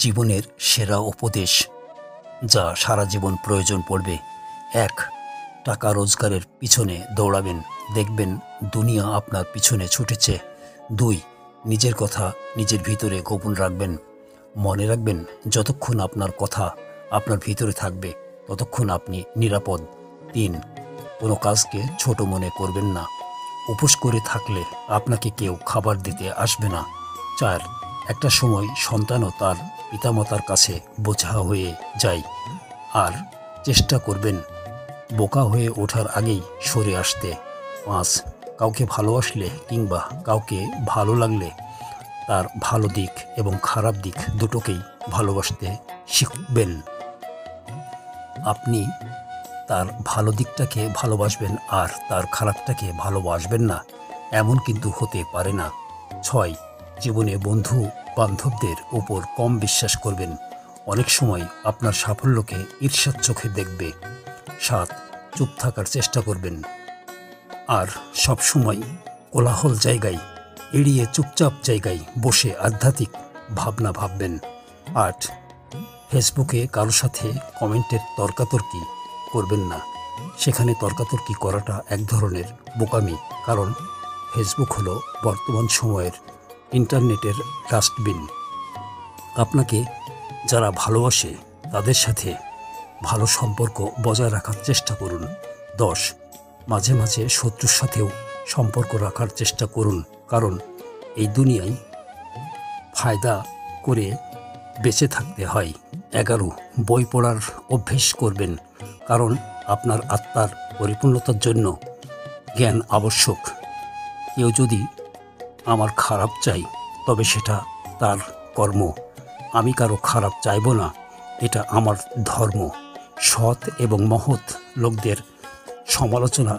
জীবনের সেরা উপদেশ যা সারা জীবন প্রয়োজন পড়বে। ১. টাকা রোজগারের পিছনে দৌড়াবেন, দেখবেন দুনিয়া আপনার পিছনে ছুটেছে। ২. নিজের কথা নিজের ভিতরে গোপন রাখবেন, মনে রাখবেন যতক্ষণ আপনার কথা আপনার ভিতরে থাকবে ততক্ষণ আপনি নিরাপদ। ৩. কোনো কাজকে ছোট মনে করবেন না, উপোস করে থাকলে আপনাকে কেউ খাবার দিতে আসবে না। ৪. একটা সময় সন্তানও তার পিতামাতার কাছে বোঝা হয়ে যায়, আর চেষ্টা করবেন বোকা হয়ে ওঠার আগেই সরে আসতে। ৫. কাউকে ভালোবাসলে কিংবা কাউকে ভালো লাগলে তার ভালো দিক এবং খারাপ দিক দুটোকেই ভালোবাসতে শিখবেন। আপনি তার ভালো দিকটাকে ভালোবাসবেন আর তার খারাপটাকে ভালোবাসবেন না, এমন কিন্তু হতে পারে না। ৬. জীবনে বন্ধু বান্ধবদের উপর কম বিশ্বাস করবেন, অনেক সময় আপনার সাফল্যকে ঈর্ষার চোখে দেখবে। ৭. চুপ থাকার চেষ্টা করবেন আর সবসময় কোলাহল জায়গায় এড়িয়ে চুপচাপ জায়গায় বসে আধ্যাত্মিক ভাবনা ভাববেন। ৮. ফেসবুকে কারোর সাথে কমেন্টের তর্কাতর্কি করবেন না, সেখানে তর্কাতর্কি করাটা এক ধরনের বোকামি, কারণ ফেসবুক হলো বর্তমান সময়ের ইন্টারনেটের ডাস্টবিন। আপনাকে যারা ভালোবাসে তাদের সাথে ভালো সম্পর্ক বজায় রাখার চেষ্টা করুন। ১০. মাঝে মাঝে শত্রুর সাথেও সম্পর্ক রাখার চেষ্টা করুন, কারণ এই দুনিয়ায় ফায়দা করে বেঁচে থাকতে হয়। ১১. বই পড়ার অভ্যেস করবেন, কারণ আপনার আত্মার পরিপূর্ণতার জন্য জ্ঞান আবশ্যক। কেউ যদি আমার খারাপ চাই তবে সেটা তার কর্ম, আমি কারো খারাপ চাইব না, এটা আমার ধর্ম। সৎ এবং মহৎ লোকদের সমালোচনা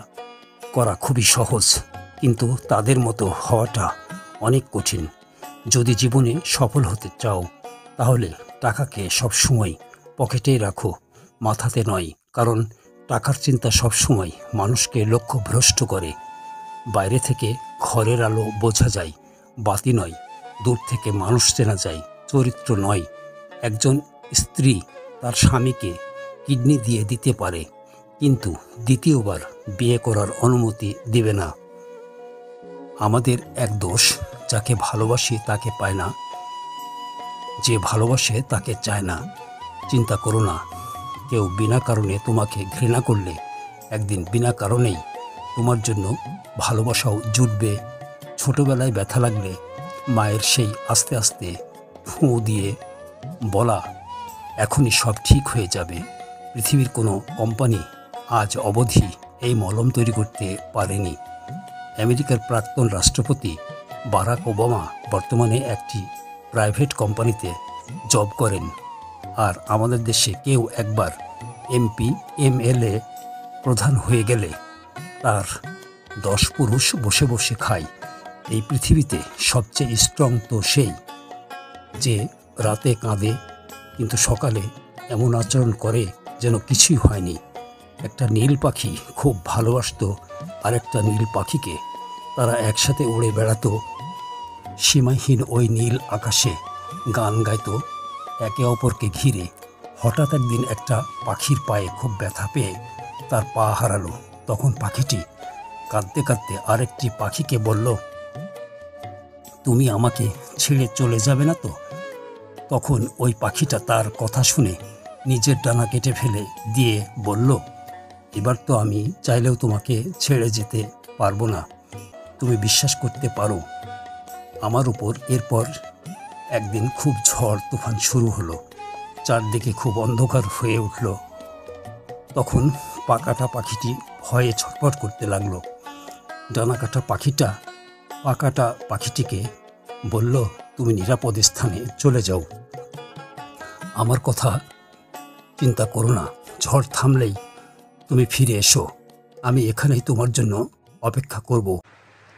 করা খুবই সহজ, কিন্তু তাদের মতো হওয়াটা অনেক কঠিন। যদি জীবনে সফল হতে চাও তাহলে টাকাকে সবসময় পকেটেই রাখো, মাথাতে নয়, কারণ টাকার চিন্তা সবসময় মানুষকে লক্ষ্যভ্রষ্ট করে। বাইরে থেকে ঘরের আলো বোঝা যায়, বাতি নয়। দূর থেকে মানুষ চেনা যায়, চরিত্র নয়। একজন স্ত্রী তার স্বামীকে কিডনি দিয়ে দিতে পারে, কিন্তু দ্বিতীয়বার বিয়ে করার অনুমতি দেবে না। আমাদের এক দোষ, যাকে ভালোবাসি তাকে পায় না, যে ভালোবাসে তাকে চায় না। চিন্তা করো না, কেউ বিনা কারণে তোমাকে ঘৃণা করলে একদিন বিনা কারণেই তোমার জন্য ভালোবাসাও জুটবে। ছোটবেলায় ব্যথা লাগলে মায়ের সেই আস্তে আস্তে ফুঁ দিয়ে বলা এখনই সব ঠিক হয়ে যাবে, পৃথিবীর কোনো কোম্পানি আজ অবধি এই মলম তৈরি করতে পারেনি। আমেরিকার প্রাক্তন রাষ্ট্রপতি বারাক ওবামা বর্তমানে একটি প্রাইভেট কোম্পানিতে জব করেন, আর আমাদের দেশে কেউ একবার এমপি এমএলএ প্রধান হয়ে গেলে তার 10 পুরুষ বসে বসে খায়। এই পৃথিবীতে সবচেয়ে স্ট্রং তো সেই যে রাতে কাঁদে কিন্তু সকালে এমন আচরণ করে যেন কিছুই হয়নি। একটা নীল পাখি খুব ভালোবাসতো আরেকটা নীল পাখিকে, তারা একসাথে উড়ে বেড়াতো সীমাহীন ওই নীল আকাশে, গান গাইতো একে অপরকে ঘিরে। হঠাৎ একদিন একটা পাখির পায়ে খুব ব্যথা পেয়ে তার পা হারালো। তখন পাখিটি কাঁদতে কাঁদতে আরেকটি পাখিকে বলল, তুমি আমাকে ছেড়ে চলে যাবে না তো? তখন ওই পাখিটা তার কথা শুনে নিজের ডানা কেটে ফেলে দিয়ে বলল, এবার তো আমি চাইলেও তোমাকে ছেড়ে যেতে পারবো না, তুমি বিশ্বাস করতে পারো আমার উপর। এরপর একদিন খুব ঝড় তুফান শুরু হলো, চারদিকে খুব অন্ধকার হয়ে উঠল। তখন পাকাটা পাখিটি ভয়ে ছটফট করতে লাগলো। ডানাকাটা পাকাটা পাখিটিকে বলল, তুমি নিরাপদ স্থানে চলে যাও, আমার কথা চিন্তা করো না, ঝড় থামলেই তুমি ফিরে এসো, আমি এখানেই তোমার জন্য অপেক্ষা করব।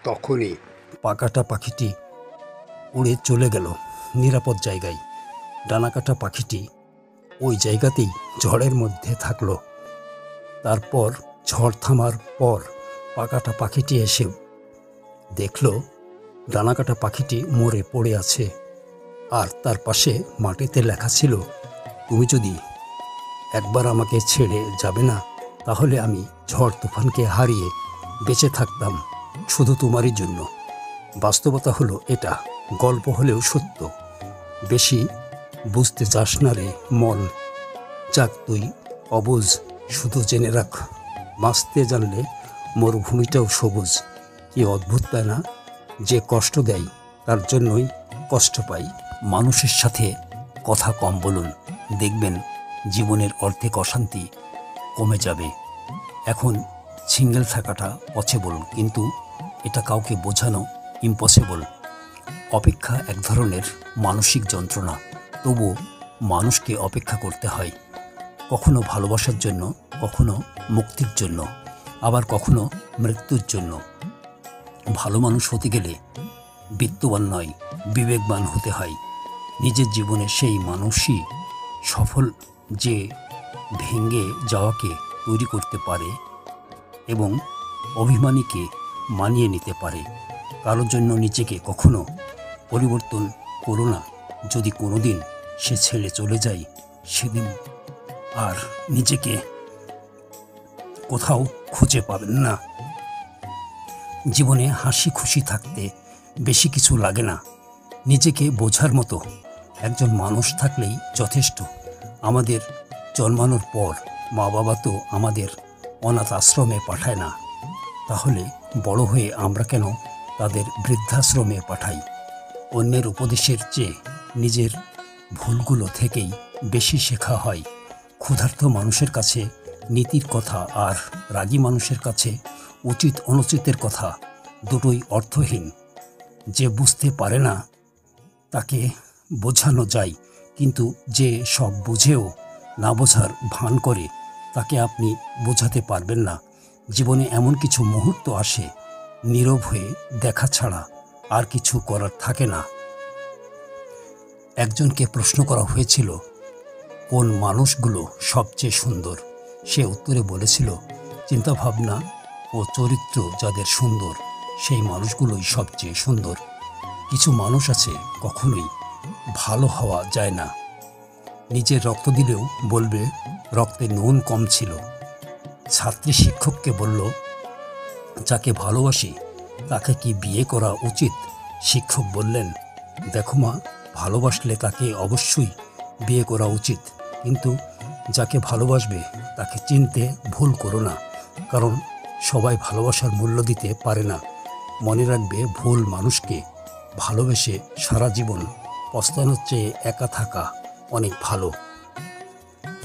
তখনই পাকাটা পাখিটি উড়ে চলে গেল নিরাপদ জায়গায়। ডানাকাটা পাখিটি ওই জায়গাতেই ঝড়ের মধ্যে থাকলো। তারপর ঝড় থামার পর পাকাটা পাখিটি এসে দেখল ডানাকাটা পাখিটি মরে পড়ে আছে, আর তার পাশে মাটিতে লেখা ছিল, তুমি যদি একবার আমাকে ছেড়ে যাবে না, তাহলে আমি ঝড় তুফানকে হারিয়ে বেঁচে থাকতাম শুধু তোমারই জন্য। বাস্তবতা হলো এটা, গল্প হলেও সত্য। বেশি বুঝতে চাস না রে মন, যাক তুই অবুঝ, শুধু জেনে রাখ, বাঁচতে জানলে মরুভূমিটাও সবুজ। কি অদ্ভুত তাই না? যে কষ্ট দেয় তার জন্যই কষ্ট পাই। মানুষের সাথে কথা কম বলুন, দেখবেন জীবনের অর্ধেক অশান্তি কমে যাবে। এখন সিঙ্গেল থাকাটা পসিবল, কিন্তু এটা কাউকে বোঝানো ইম্পসিবল। অপেক্ষা এক ধরনের মানসিক যন্ত্রণা, তবু মানুষকে অপেক্ষা করতে হয়। কখনো ভালোবাসার জন্য, কখনো মুক্তির জন্য, আবার কখনো মৃত্যুর জন্য। ভালো মানুষ হতে গেলে বিত্তবান নয়, বিবেকবান হতে হয়। নিজের জীবনে সেই মানুষই সফল, যে ভেঙে যাওয়াকে তৈরি করতে পারে এবং অভিমানীকে মানিয়ে নিতে পারে। কারোর জন্য নিজেকে কখনো পরিবর্তন করো না। যদি কোনোদিন সে ছেড়ে চলে যায়, সেদিন আর নিজেকে কোথাও খুঁজে পাবেন না। জীবনে হাসি খুশি থাকতে বেশি কিছু লাগে না, নিজেকে বোঝার মতো একজন মানুষ থাকলেই যথেষ্ট। আমাদের জন্মানোর পর মা বাবা তো আমাদের অনাথ আশ্রমে পাঠায় না, তাহলে বড় হয়ে আমরা কেন তাদের বৃদ্ধাশ্রমে পাঠাই? অন্যের উপদেশের চেয়ে নিজের ভুলগুলো থেকেই বেশি শেখা হয়। ক্ষুধার্ত মানুষের কাছে নীতির কথা আর রাগী মানুষের কাছে উচিত অনুচিতের কথা দুটোই অর্থহীন। যে বুঝতে পারে না তাকে বোঝানো যায়, কিন্তু যে সব বুঝেও না বোঝার ভান করে তাকে আপনি বোঝাতে পারবেন না। জীবনে এমন কিছু মুহূর্ত আসে, নীরব হয়ে দেখা ছাড়া আর কিছু করার থাকে না। একজনকে প্রশ্ন করা হয়েছিল, কোন মানুষগুলো সবচেয়ে সুন্দর? সে উত্তরে বলেছিল, চিন্তাভাবনা ও চরিত্র যাদের সুন্দর, সেই মানুষগুলোই সবচেয়ে সুন্দর। কিছু মানুষ আছে কখনোই ভালো হওয়া যায় না, নিজের রক্ত দিলেও বলবে রক্তে নুন কম ছিল। ছাত্রী শিক্ষককে বলল, যাকে ভালোবাসি তাকে কি বিয়ে করা উচিত? শিক্ষক বললেন, দেখো মা, ভালোবাসলে তাকে অবশ্যই বিয়ে করা উচিত, কিন্তু যাকে ভালোবাসবে তাকে চিনতে ভুল করো না, কারণ সবাই ভালোবাসার মূল্য দিতে পারে না। মনে রাখবে, ভুল মানুষকে ভালোবেসে সারা জীবন পস্তানোর চেয়ে একা থাকা অনেক ভালো।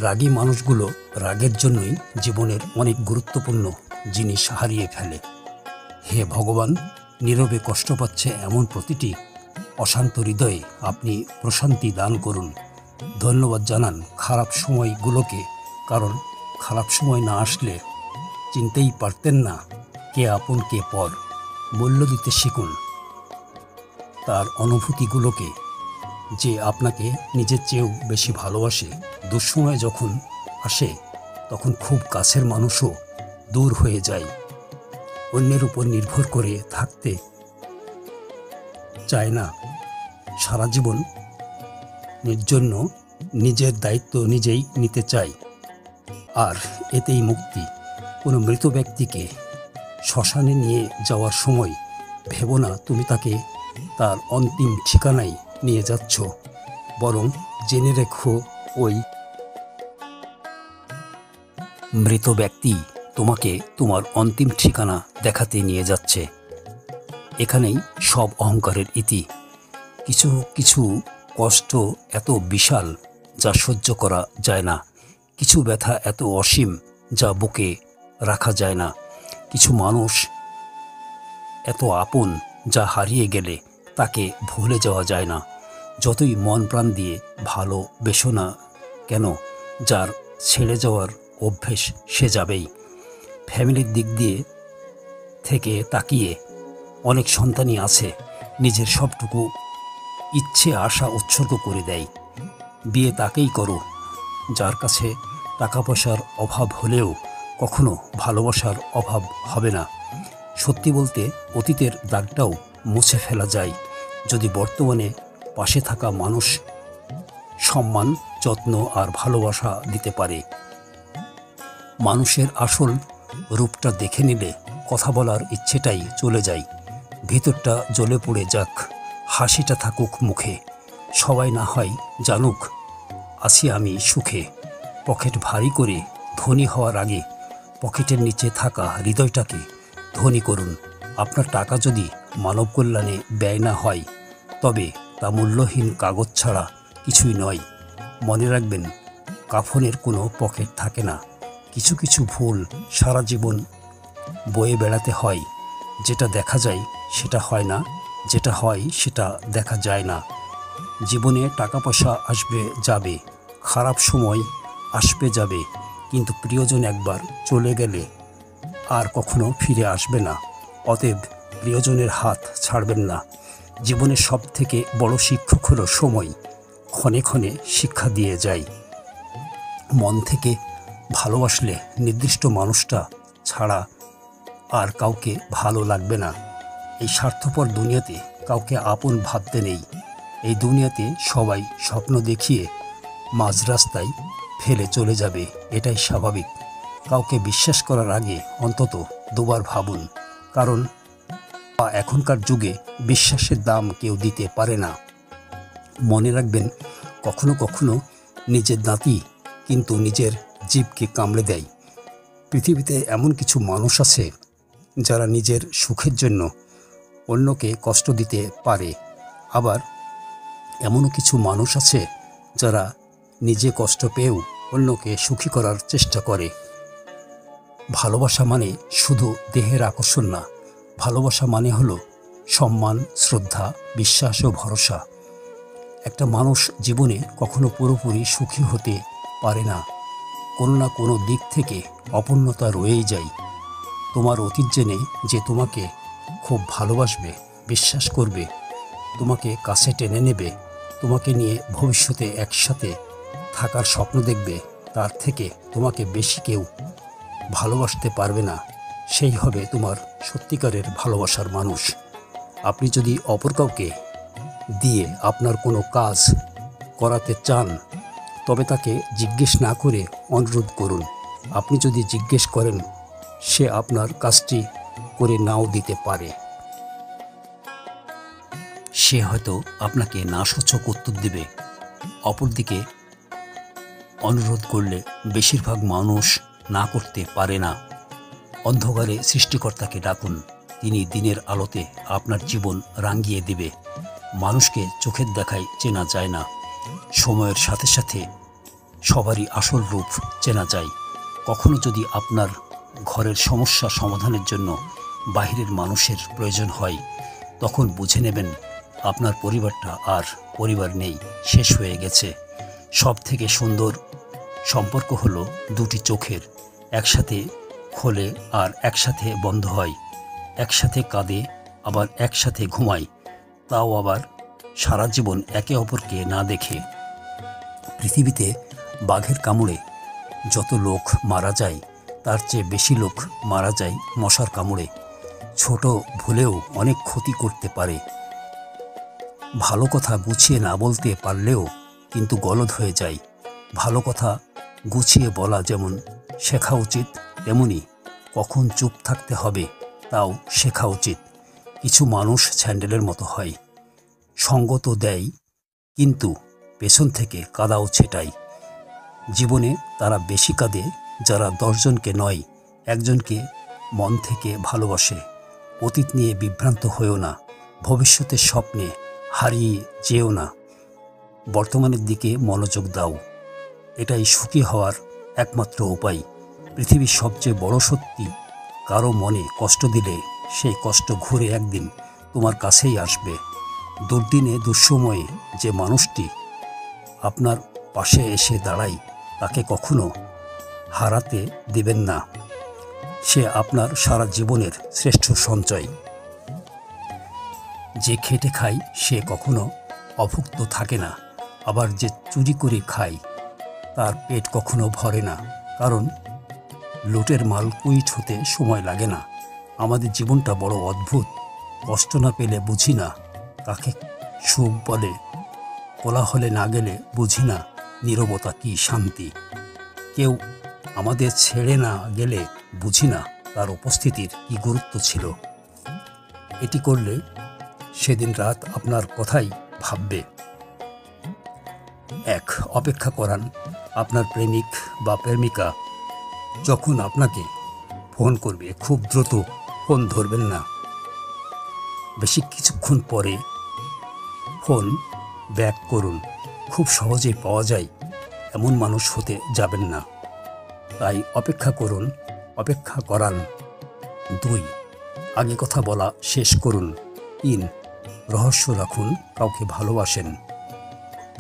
রাগী মানুষগুলো রাগের জন্যই জীবনের অনেক গুরুত্বপূর্ণ জিনিস হারিয়ে ফেলে। হে ভগবান, নীরবে কষ্ট পাচ্ছে এমন প্রতিটি অশান্ত হৃদয়ে আপনি প্রশান্তি দান করুন। ধন্যবাদ জানান খারাপ সময়গুলোকে, কারণ খারাপ সময় না আসলে চিনতেই পারতেন না কে আপন কে পর। মূল্য দিতে শিখুন তার অনুভূতিগুলোকে, যে আপনাকে নিজের চেয়েও বেশি ভালোবাসে। দুঃসময় যখন আসে তখন খুব কাছের মানুষও দূর হয়ে যায়। অন্যের উপর নির্ভর করে থাকতে চায় না, সারা জীবন জন্য নিজের দায়িত্ব নিজেই নিতে চাই, আর এতেই মুক্তি। কোনো মৃত ব্যক্তিকে শ্মশানে নিয়ে যাওয়ার সময় ভেবো না তুমি তাকে তার অন্তিম ঠিকানায় নিয়ে যাচ্ছ, বরং জেনে রেখো ওই মৃত ব্যক্তি তোমাকে তোমার অন্তিম ঠিকানা দেখাতে নিয়ে যাচ্ছে। এখানেই সব অহংকারের ইতি। কিছু কিছু কষ্ট এত বিশাল যা সহ্য করা যায় না, কিছু ব্যথা এত অসীম যা বুকে রাখা যায় না, কিছু মানুষ এত আপন যা হারিয়ে গেলে তাকে ভুলে যাওয়া যায় না। যতই মন প্রাণ দিয়ে ভালোবেসো না কেন, যার ছেড়ে যাওয়ার অভ্যেস সে যাবেই। ফ্যামিলির দিক দিয়ে থেকে তাকিয়ে অনেক সন্তানই আছে নিজের সবটুকু ইচ্ছে আশা উৎসর্গ করে দেয়। বিয়ে তাকেই করো যার কাছে টাকা পয়সার অভাব হলেও কখনো ভালোবাসার অভাব হবে না। সত্যি বলতে, অতীতের দাগটাও মুছে ফেলা যায় যদি বর্তমানে পাশে থাকা মানুষ সম্মান, যত্ন আর ভালোবাসা দিতে পারে। মানুষের আসল রূপটা দেখে নিলে কথা বলার ইচ্ছেটাই চলে যায়। ভিতরটা জ্বলে পুড়ে যাক, হাসিটা থাকুক মুখে। সবাই না হয় জানুক আছি আমি সুখে। পকেট ভারী করে ধনী হওয়ার আগে পকেটের নিচে থাকা হৃদয়টাকে ধনী করুন। আপনার টাকা যদি মানব কল্যাণে ব্যয় না হয়, তবে তা মূল্যহীন কাগজ ছাড়া কিছুই নয়। মনে রাখবেন, কাফনের কোনো পকেট থাকে না। কিছু কিছু ভুল সারা জীবন বয়ে বেড়াতে হয়। যেটা দেখা যায় সেটা হয় না, যেটা হয় সেটা দেখা যায় না। জীবনে টাকা পয়সা আসবে যাবে, খারাপ সময় আসবে যাবে, কিন্তু প্রিয়জন একবার চলে গেলে আর কখনো ফিরে আসবে না। অতএব প্রিয়জনের হাত ছাড়বেন না। জীবনের সব থেকে বড় শিক্ষক হলো সময়। ক্ষণে ক্ষণে শিক্ষা দিয়ে যায়। মন থেকে ভালোবাসলে নির্দিষ্ট মানুষটা ছাড়া আর কাউকে ভালো লাগবে না। এই স্বার্থপর দুনিয়াতে কাউকে আপন ভাবতে নেই। এই দুনিয়াতে সবাই স্বপ্ন দেখিয়ে মাঝ রাস্তায় ফেলে চলে যাবে, এটাই স্বাভাবিক। কাউকে বিশ্বাস করার আগে অন্তত দুবার ভাবুন, কারণ এখনকার যুগে বিশ্বাসের দাম কেউ দিতে পারে না। মনে রাখবেন, কখনো কখনো নিজের দাঁতই কিন্তু নিজের জিভকে কামড়ে দেয়। পৃথিবীতে এমন কিছু মানুষ আছে যারা নিজের সুখের জন্য অন্যকে কষ্ট দিতে পারে। আবার এমনও কিছু মানুষ আছে যারা নিজে কষ্ট পেয়েও অন্যকে সুখী করার চেষ্টা করে। ভালোবাসা মানে শুধু দেহের আকর্ষণ না। ভালোবাসা মানে হলো সম্মান, শ্রদ্ধা, বিশ্বাস ও ভরসা। একটা মানুষ জীবনে কখনো পুরোপুরি সুখী হতে পারে না। কোনো না কোনো দিক থেকে অপূর্ণতা রয়েই যায়। তোমার অতীত জেনে যে তোমাকে খুব ভালোবাসবে, বিশ্বাস করবে, তোমাকে কাছে টেনে নেবে, তোমাকে নিয়ে ভবিষ্যতে একসাথে থাকার স্বপ্ন দেখবে, তার থেকে তোমাকে বেশি কেউ ভালোবাসতে পারবে না। সেই হবে তোমার সত্যিকারের ভালোবাসার মানুষ। আপনি যদি অপর কাউকে দিয়ে আপনার কোনো কাজ করাতে চান, তবে তাকে জিজ্ঞেস না করে অনুরোধ করুন। আপনি যদি জিজ্ঞেস করেন, সে আপনার কাজটি করে নাও দিতে পারে। সে হয়তো আপনাকে না সূচক উত্তর দেবে। অপরদিকে অনুরোধ করলে বেশিরভাগ মানুষ না করতে পারে না। অন্ধকারে সৃষ্টিকর্তাকে ডাকুন, তিনি দিনের আলোতে আপনার জীবন রাঙিয়ে দেবে। মানুষকে চোখের দেখায় চেনা যায় না, সময়ের সাথে সাথে সবারই আসল রূপ চেনা যায়। কখনো যদি আপনার ঘরের সমস্যা সমাধানের জন্য বাইরের মানুষের প্রয়োজন হয়, তখন বুঝে নেবেন আপনার পরিবারটা আর পরিবার নেই, শেষ হয়ে গেছে। সব থেকে সুন্দর সম্পর্ক হলো দুটি চোখের, একসাথে খোলে আর একসাথে বন্ধ হয়, একসাথে কাঁদে আবার একসাথে ঘুমায়, তাও আবার সারা জীবন একে অপরকে না দেখে। পৃথিবীতে বাঘের কামড়ে যত লোক মারা যায়, তার চেয়ে বেশি লোক মারা যায় মশার কামড়ে। ছোট ভুলেও অনেক ক্ষতি করতে পারে। ভালো কথা গুছিয়ে না বলতে পারলেও কিন্তু গলদ হয়ে যায়। ভালো কথা গুছিয়ে বলা যেমন শেখা উচিত, তেমনি কখন চুপ থাকতে হবে তাও শেখা উচিত। কিছু মানুষ স্যান্ডেলের মতো হয়, সঙ্গ তো দেয় কিন্তু পেছন থেকে কাদাও ছেটায়। জীবনে তারা বেশি কাঁদে যারা 10 জনকে নয়, একজনকে মন থেকে ভালোবাসে। অতীত নিয়ে বিভ্রান্ত হয়েও না, ভবিষ্যতের স্বপ্নে হারিয়ে যেও না, বর্তমানের দিকে মনোযোগ দাও। এটাই সুখী হওয়ার একমাত্র উপায়। পৃথিবীর সবচেয়ে বড় সত্যি, কারো মনে কষ্ট দিলে সেই কষ্ট ঘুরে একদিন তোমার কাছেই আসবে। দুর্দিনে দুঃসময়ে যে মানুষটি আপনার পাশে এসে দাঁড়ায়, তাকে কখনো হারাতে দেবেন না। সে আপনার সারা জীবনের শ্রেষ্ঠ সঞ্চয়। যে খেটে খায় সে কখনো অভুক্ত থাকে না, আবার যে চুরি করে খায় তার পেট কখনো ভরে না, কারণ লুটের মাল কুইট হতে সময় লাগে না। আমাদের জীবনটা বড় অদ্ভুত, কষ্ট না পেলে বুঝি না কাকে সুখ বলে কোলাহলে না গেলে বুঝি না নীরবতা কি শান্তি। কেউ আমাদের ছেড়ে না গেলে বুঝি না তার উপস্থিতির কি গুরুত্ব ছিল। এটি করলে সেদিন রাত আপনার কথাই ভাববে। 1. অপেক্ষা করান। আপনার প্রেমিক বা প্রেমিকা যখন আপনাকে ফোন করবে খুব দ্রুত ফোন ধরবেন না। বেশি কিছুক্ষণ পরে ফোন ব্যাক করুন। খুব সহজেই পাওয়া যায় এমন মানুষ হতে যাবেন না। তাই অপেক্ষা করুন, অপেক্ষা করান। 2. আগে কথা বলা শেষ করুন। 3. রহস্য রাখুন। কাউকে ভালোবাসেন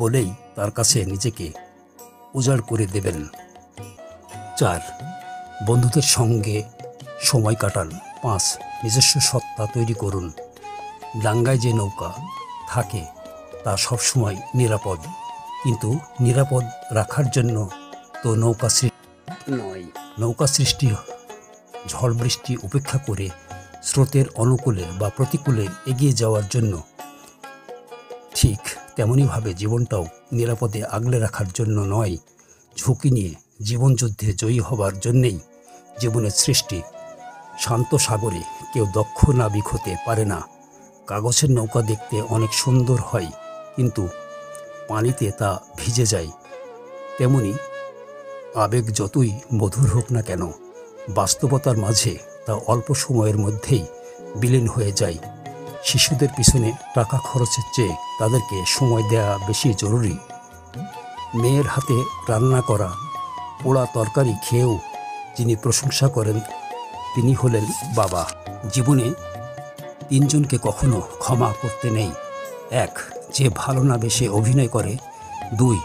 বলেই তার কাছে নিজেকে উজাড় করে দেবেন। 4. বন্ধুদের সঙ্গে সময় কাটান। 5. নিজস্ব সত্তা তৈরি করুন। ডাঙ্গায় যে নৌকা থাকে তা সবসময় নিরাপদ, কিন্তু নিরাপদ রাখার জন্য তো নৌকা সৃষ্টি নয়। নৌকা সৃষ্টি ঝড় বৃষ্টি উপেক্ষা করে স্রোতের অনুকূলে বা প্রতিকূলে এগিয়ে যাওয়ার জন্য। ঠিক তেমনইভাবে জীবনটাও নিরাপদে আগলে রাখার জন্য নয়, ঝুঁকি নিয়ে জীবনযুদ্ধে জয়ী হবার জন্যেই জীবনের সৃষ্টি। শান্ত সাগরে কেউ দক্ষ নাবিক হতে পারে না। কাগজের নৌকা দেখতে অনেক সুন্দর হয়, কিন্তু পানিতে তা ভিজে যায়। তেমনি আবেগ যতই মধুর হোক না কেন, বাস্তবতার মাঝে তা অল্প সময়ের মধ্যেই বিলীন হয়ে যায়। শিশুদের পিছনে টাকা খরচের চেয়ে তাদেরকে সময় দেওয়া বেশি জরুরি। মেয়ের হাতে রান্না করা পোড়া তরকারি খেয়েও যিনি প্রশংসা করেন তিনি হলেন বাবা। জীবনে 3 জনকে কখনো ক্ষমা করতে নেই। 1. যে ভালো না বেশে অভিনয় করে। 2.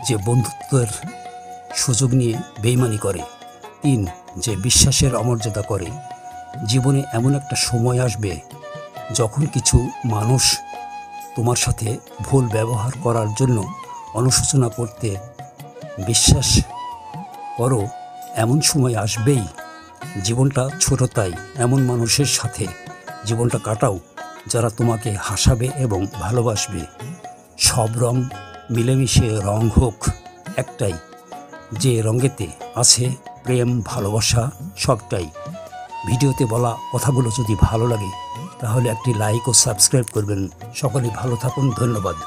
যে বন্ধুত্বের সুযোগ নিয়ে বেইমানি করে। 3. যে বিশ্বাসের অমর্যাদা করে। জীবনে এমন একটা সময় আসবে যখন কিছু মানুষ তোমার সাথে ভুল ব্যবহার করার জন্য অনুশোচনা করতে বিশ্বাস করো। এমন সময় আসবেই। জীবনটা ছোট, তাই এমন মানুষের সাথে জীবনটা কাটাও যারা তোমাকে হাসাবে এবং ভালোবাসবে। সব রং মিলেমিশে রং হোক একটাই, যে রঙেতে আছে প্রেম ভালোবাসা সবটাই। ভিডিওতে বলা কথাগুলো যদি ভালো লাগে তাহলে একটি লাইক ও সাবস্ক্রাইব করবেন। সকলে ভালো থাকুন। ধন্যবাদ।